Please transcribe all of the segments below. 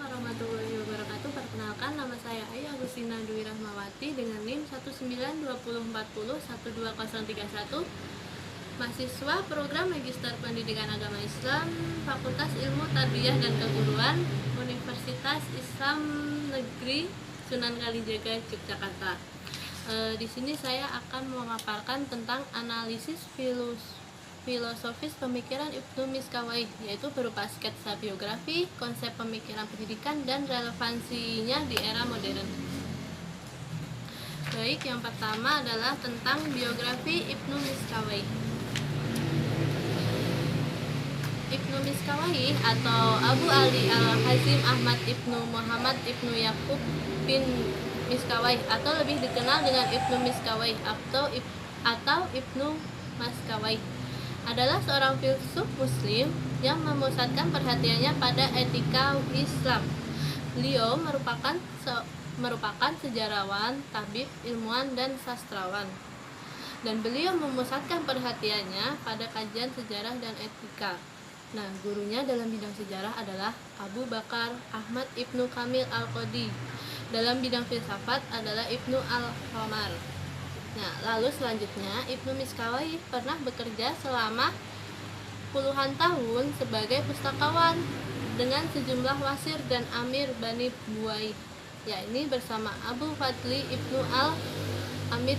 warahmatullahi wabarakatuh. Perkenalkan, nama saya Ai Agustina Dwi Rahmawati dengan NIM 19204012031, mahasiswa program Magister Pendidikan Agama Islam, Fakultas Ilmu Tarbiyah dan Keguruan, Universitas Islam Negeri Sunan Kalijaga, Yogyakarta. Di sini saya akan memaparkan tentang analisis filosofis pemikiran Ibnu Miskawayh, yaitu berupa sketsa biografi, konsep pemikiran pendidikan, dan relevansinya di era modern. Baik, yang pertama adalah tentang biografi Ibnu Miskawayh. Ibnu Miskawayh atau Abu Ali Al-Hazim Ahmad Ibnu Muhammad Ibnu Yakub bin Miskawayh atau lebih dikenal dengan Ibnu Miskawayh atau Ibnu Maskawayh adalah seorang filsuf muslim yang memusatkan perhatiannya pada etika Islam. Beliau merupakan sejarawan, tabib, ilmuwan, dan sastrawan. Dan beliau memusatkan perhatiannya pada kajian sejarah dan etika. Nah, gurunya dalam bidang sejarah adalah Abu Bakar Ahmad Ibnu Kamil Al-Qadi. Dalam bidang filsafat adalah Ibnu Al-Qamar. Nah, lalu selanjutnya Ibnu Miskawayh pernah bekerja selama puluhan tahun sebagai pustakawan dengan sejumlah wasir dan amir Bani Buaih, yakni bersama Abu Fadli Ibnu Al-Amid.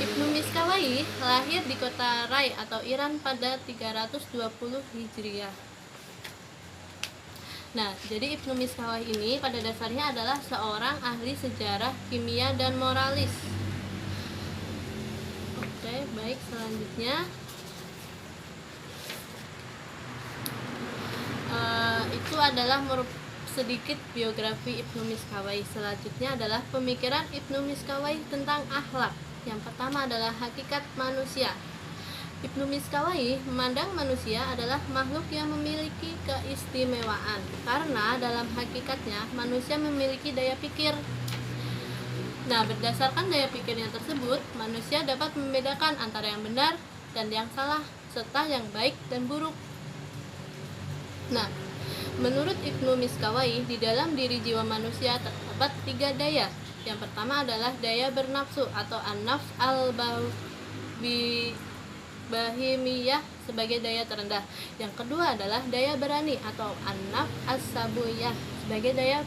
Ibnu Miskawayh lahir di kota Rai atau Iran pada 320 Hijriah. Nah, jadi Ibnu Miskawayh ini pada dasarnya adalah seorang ahli sejarah, kimia, dan moralis. Oke, baik, selanjutnya itu adalah sedikit biografi Ibnu Miskawayh. Selanjutnya adalah pemikiran Ibnu Miskawayh tentang akhlak. Yang pertama adalah hakikat manusia. Ibnu Miskawayh memandang manusia adalah makhluk yang memiliki keistimewaan karena dalam hakikatnya manusia memiliki daya pikir. Nah, berdasarkan daya pikirnya tersebut, manusia dapat membedakan antara yang benar dan yang salah, serta yang baik dan buruk. Nah, menurut Ibnu Miskawayh, di dalam diri jiwa manusia terdapat 3 daya. Yang pertama adalah daya bernafsu atau an-nafs al-bahimiyah sebagai daya terendah. Yang kedua adalah daya berani atau an-nafs as-sabuyah sebagai daya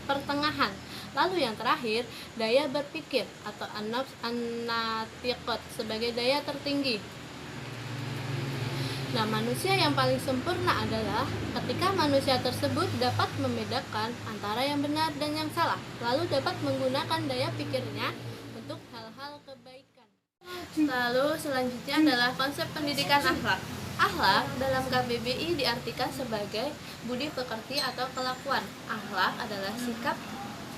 pertengahan. Lalu yang terakhir, daya berpikir atau an-nafs an-natiqat sebagai daya tertinggi. Nah, manusia yang paling sempurna adalah ketika manusia tersebut dapat membedakan antara yang benar dan yang salah, lalu dapat menggunakan daya pikirnya untuk hal-hal kebaikan. Lalu selanjutnya adalah konsep pendidikan akhlak. Akhlak dalam KBBI diartikan sebagai budi pekerti atau kelakuan. Akhlak adalah sikap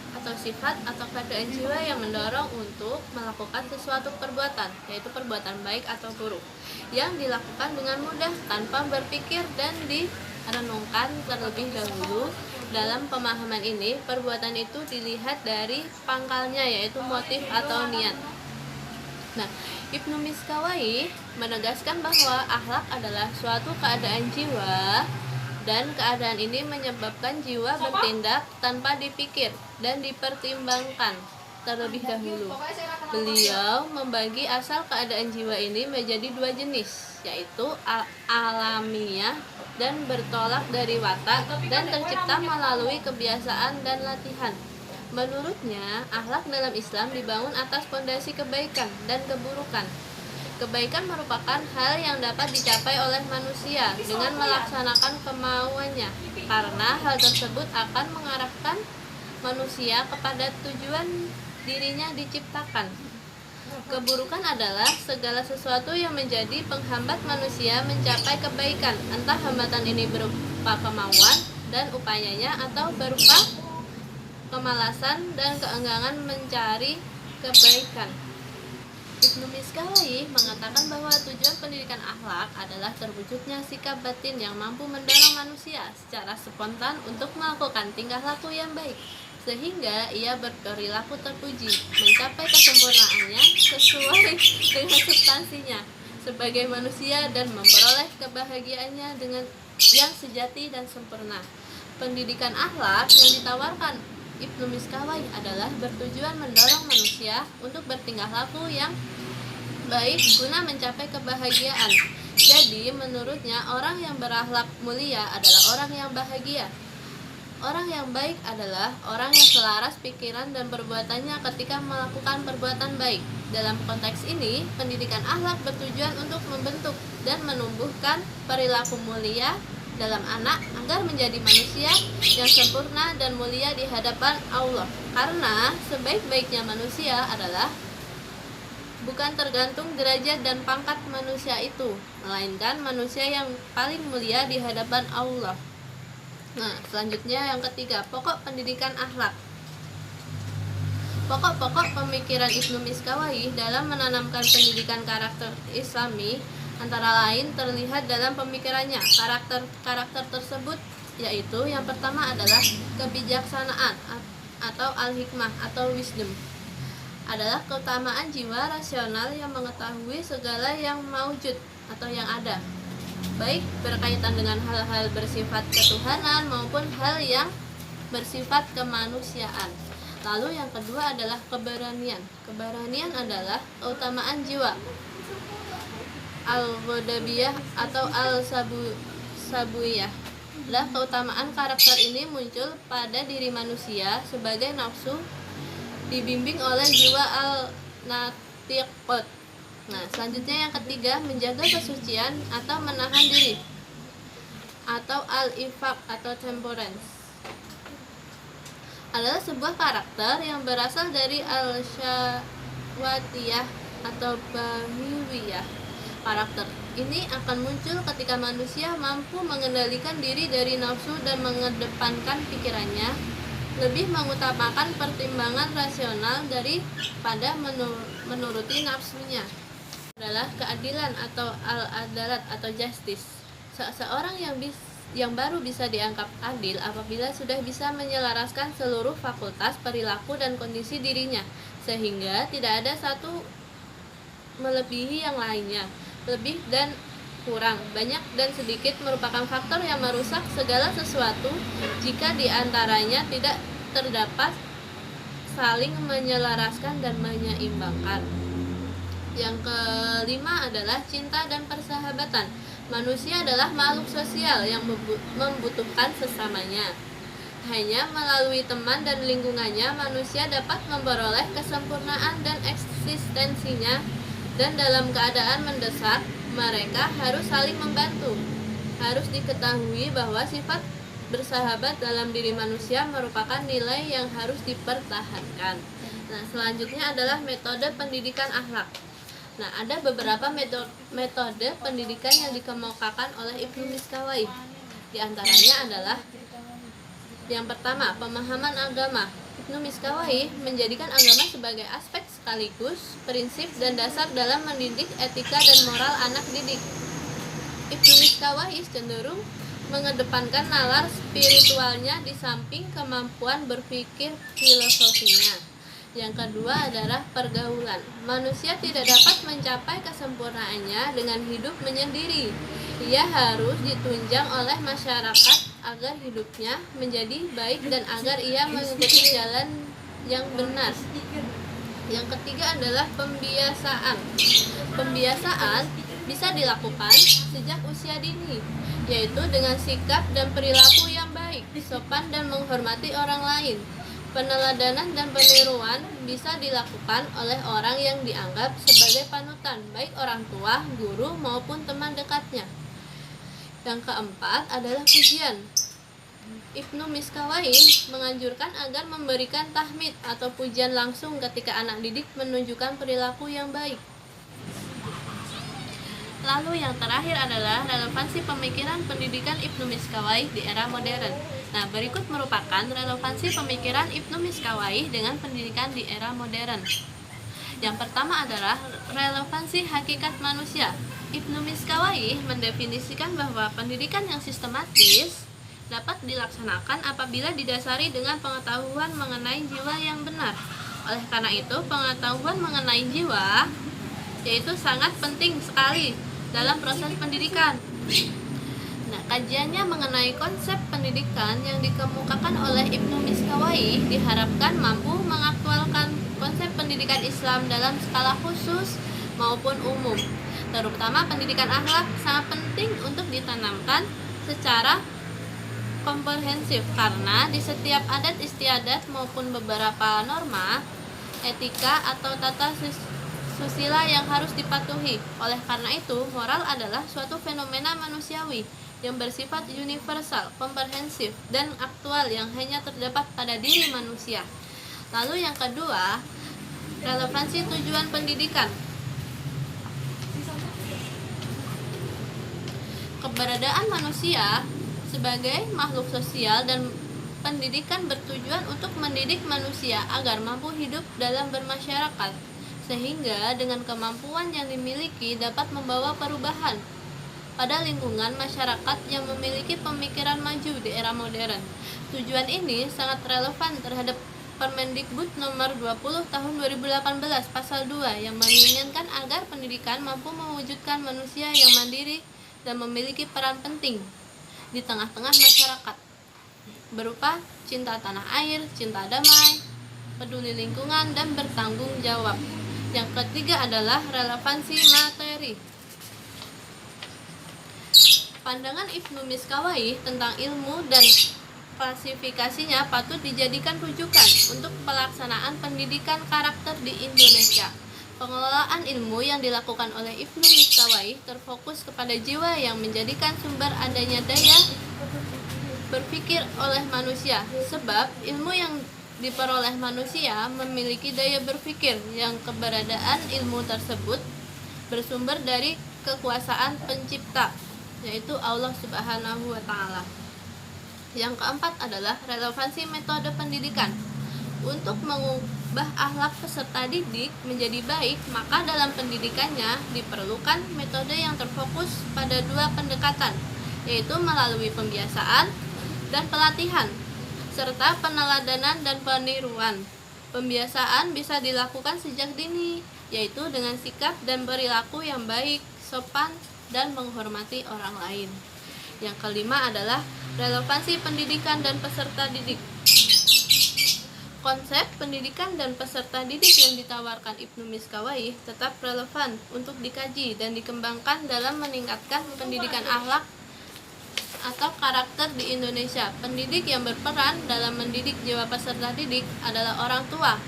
atau sifat atau keadaan jiwa yang mendorong untuk melakukan sesuatu perbuatan, yaitu perbuatan baik atau buruk, yang dilakukan dengan mudah tanpa berpikir dan direnungkan terlebih dahulu. Dalam pemahaman ini, perbuatan itu dilihat dari pangkalnya, yaitu motif atau niat. Nah, Ibnu Miskawayh menegaskan bahwa akhlak adalah suatu keadaan jiwa, dan keadaan ini menyebabkan jiwa bertindak tanpa dipikir dan dipertimbangkan terlebih dahulu. Beliau membagi asal keadaan jiwa ini menjadi 2 jenis, yaitu alamiah dan bertolak dari watak dan tercipta melalui kebiasaan dan latihan. Menurutnya, akhlak dalam Islam dibangun atas fondasi kebaikan dan keburukan. Kebaikan merupakan hal yang dapat dicapai oleh manusia dengan melaksanakan kemauannya, karena hal tersebut akan mengarahkan manusia kepada tujuan dirinya diciptakan. Keburukan adalah segala sesuatu yang menjadi penghambat manusia mencapai kebaikan, entah hambatan ini berupa kemauan dan upayanya atau berupa kemalasan dan keengganan mencari kebaikan. Ibnu Miskawayh mengatakan bahwa tujuan pendidikan akhlak adalah terwujudnya sikap batin yang mampu mendorong manusia secara spontan untuk melakukan tingkah laku yang baik, sehingga ia berperilaku terpuji, mencapai kesempurnaannya sesuai dengan substansinya sebagai manusia dan memperoleh kebahagiaannya dengan yang sejati dan sempurna. Pendidikan akhlak yang ditawarkan Ibnu Miskawayh adalah bertujuan mendorong manusia untuk bertingkah laku yang baik guna mencapai kebahagiaan. Jadi, menurutnya orang yang berakhlak mulia adalah orang yang bahagia. Orang yang baik adalah orang yang selaras pikiran dan perbuatannya ketika melakukan perbuatan baik. Dalam konteks ini, pendidikan akhlak bertujuan untuk membentuk dan menumbuhkan perilaku mulia dalam anak agar menjadi manusia yang sempurna dan mulia di hadapan Allah. Karena sebaik-baiknya manusia adalah bukan tergantung derajat dan pangkat manusia itu, melainkan manusia yang paling mulia di hadapan Allah. Nah, selanjutnya yang ketiga, pokok pendidikan akhlak. Pokok-pokok pemikiran Ibnu Miskawayh dalam menanamkan pendidikan karakter Islami antara lain terlihat dalam pemikirannya. Karakter tersebut yaitu yang pertama adalah kebijaksanaan atau al-hikmah atau wisdom. Adalah keutamaan jiwa rasional yang mengetahui segala yang maujud atau yang ada, baik berkaitan dengan hal-hal bersifat ketuhanan maupun hal yang bersifat kemanusiaan. Lalu yang kedua adalah keberanian. Keberanian adalah keutamaan jiwa al-ghadabiyah atau al-sabuyah. Keutamaan karakter ini muncul pada diri manusia sebagai nafsu dibimbing oleh jiwa al-natiqat. Nah, selanjutnya yang ketiga, menjaga kesucian atau menahan diri atau al-ifaq atau temperance. Adalah sebuah karakter yang berasal dari al-syawatiyah atau bahiyah. Karakter ini akan muncul ketika manusia mampu mengendalikan diri dari nafsu dan mengedepankan pikirannya, lebih mengutamakan pertimbangan rasional daripada menuruti nafsunya. Adalah keadilan atau al-adalat atau justice. Seseorang yang baru bisa dianggap adil apabila sudah bisa menyelaraskan seluruh fakultas, perilaku, dan kondisi dirinya, sehingga tidak ada satu melebihi yang lainnya. Lebih dan kurang, banyak dan sedikit merupakan faktor yang merusak segala sesuatu jika diantaranya tidak terdapat saling menyelaraskan dan menyeimbangkan. Yang kelima adalah cinta dan persahabatan. Manusia adalah makhluk sosial yang membutuhkan sesamanya. Hanya melalui teman dan lingkungannya manusia dapat memperoleh kesempurnaan dan eksistensinya, dan dalam keadaan mendesak mereka harus saling membantu. Harus diketahui bahwa sifat bersahabat dalam diri manusia merupakan nilai yang harus dipertahankan. Nah, selanjutnya adalah metode pendidikan akhlak. Nah, ada beberapa metode pendidikan yang dikemukakan oleh Ibnu Miskawayh. Di antaranya adalah yang pertama, pemahaman agama. Ibnu Miskawayh menjadikan agama sebagai aspek sekaligus prinsip dan dasar dalam mendidik etika dan moral anak didik. Ibnu Miskawayh cenderung mengedepankan nalar spiritualnya di samping kemampuan berpikir filosofinya. Yang kedua adalah pergaulan. Manusia tidak dapat mencapai kesempurnaannya dengan hidup menyendiri. Ia harus ditunjang oleh masyarakat agar hidupnya menjadi baik dan agar ia mengikuti jalan yang benar. Yang ketiga adalah pembiasaan. Pembiasaan bisa dilakukan sejak usia dini, yaitu dengan sikap dan perilaku yang baik, sopan dan menghormati orang lain. Peneladanan dan peniruan bisa dilakukan oleh orang yang dianggap sebagai panutan, baik orang tua, guru, maupun teman dekatnya. Yang keempat adalah pujian. Ibnu Miskawayh menganjurkan agar memberikan tahmid atau pujian langsung ketika anak didik menunjukkan perilaku yang baik. Lalu yang terakhir adalah relevansi pemikiran pendidikan Ibnu Miskawayh di era modern. Nah, berikut merupakan relevansi pemikiran Ibnu Miskawayh dengan pendidikan di era modern. Yang pertama adalah relevansi hakikat manusia. Ibnu Miskawayh mendefinisikan bahwa pendidikan yang sistematis dapat dilaksanakan apabila didasari dengan pengetahuan mengenai jiwa yang benar. Oleh karena itu, pengetahuan mengenai jiwa yaitu sangat penting sekali dalam proses pendidikan. Nah, kajiannya mengenai konsep pendidikan yang dikemukakan oleh Ibnu Miskawai diharapkan mampu mengaktualkan konsep pendidikan Islam dalam skala khusus maupun umum. Terutama pendidikan akhlak sangat penting untuk ditanamkan secara komprehensif karena di setiap adat istiadat maupun beberapa norma etika atau tata susila yang harus dipatuhi. Oleh karena itu, moral adalah suatu fenomena manusiawi yang bersifat universal, komprehensif, dan aktual yang hanya terdapat pada diri manusia. Lalu yang kedua, relevansi tujuan pendidikan. Keberadaan manusia sebagai makhluk sosial dan pendidikan bertujuan untuk mendidik manusia agar mampu hidup dalam bermasyarakat, sehingga dengan kemampuan yang dimiliki dapat membawa perubahan pada lingkungan masyarakat yang memiliki pemikiran maju di era modern. Tujuan ini sangat relevan terhadap Permendikbud nomor 20 tahun 2018 pasal 2 yang menginginkan agar pendidikan mampu mewujudkan manusia yang mandiri dan memiliki peran penting di tengah-tengah masyarakat berupa cinta tanah air, cinta damai, peduli lingkungan, dan bertanggung jawab. Yang ketiga adalah relevansi materi. Pandangan Ibnu Miskawai tentang ilmu dan klasifikasinya patut dijadikan rujukan untuk pelaksanaan pendidikan karakter di Indonesia. Pengelolaan ilmu yang dilakukan oleh Ibnu Miskawai terfokus kepada jiwa yang menjadikan sumber adanya daya berpikir oleh manusia, sebab ilmu yang diperoleh manusia memiliki daya berpikir yang keberadaan ilmu tersebut bersumber dari kekuasaan pencipta, yaitu Allah Subhanahu wa Ta'ala. Yang keempat adalah relevansi metode pendidikan. Untuk mengubah akhlak peserta didik menjadi baik, maka dalam pendidikannya diperlukan metode yang terfokus pada dua pendekatan, yaitu melalui pembiasaan dan pelatihan, serta peneladanan dan peniruan. Pembiasaan bisa dilakukan sejak dini, yaitu dengan sikap dan perilaku yang baik, sopan, dan menghormati orang lain. Yang kelima adalah relevansi pendidikan dan peserta didik. Konsep pendidikan dan peserta didik yang ditawarkan Ibnu Miskawai tetap relevan untuk dikaji dan dikembangkan dalam meningkatkan pendidikan akhlak atau karakter di Indonesia. Pendidik yang berperan dalam mendidik jiwa peserta didik adalah orang tua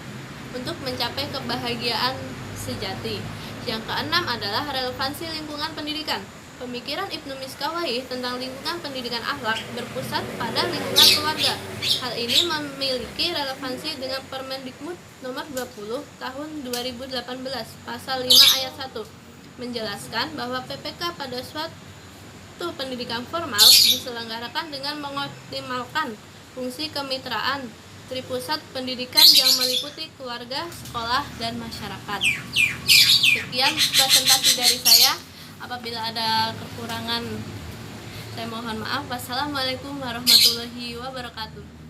untuk mencapai kebahagiaan sejati. Yang keenam adalah relevansi lingkungan pendidikan. Pemikiran Ibnu Miskawai tentang lingkungan pendidikan akhlak berpusat pada lingkungan keluarga. Hal ini memiliki relevansi dengan Permendikbud nomor 20 tahun 2018 pasal 5 ayat 1 menjelaskan bahwa PPK pada suatu pendidikan formal diselenggarakan dengan mengoptimalkan fungsi kemitraan tripusat pendidikan yang meliputi keluarga, sekolah, dan masyarakat. Sekian presentasi dari saya. Apabila ada kekurangan, saya mohon maaf. Wassalamualaikum warahmatullahi wabarakatuh.